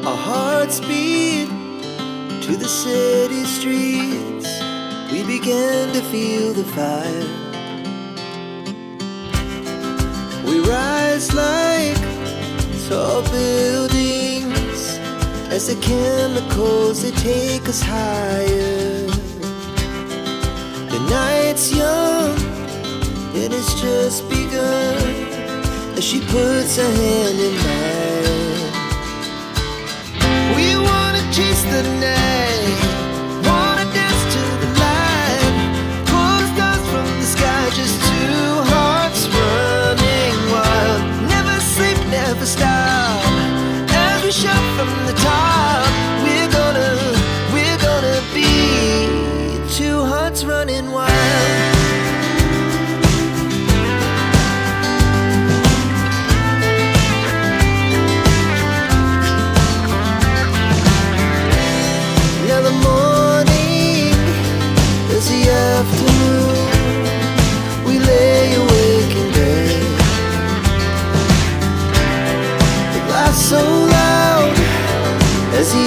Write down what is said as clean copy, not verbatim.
Our hearts beat to the city streets. We began to feel the fire. We rise like tall buildings as the chemicals, they take us higher. The night's young, it has just begun, as she puts her hand in mine. We wanna chase the night, wanna dance to the light, pull the stars from the sky, just two hearts running wild. Never sleep, never stop, as we shout from the top. We're gonna be two hearts running wild. Now the morning is the afternoon. We lay awake in bed. The laughs so loud as the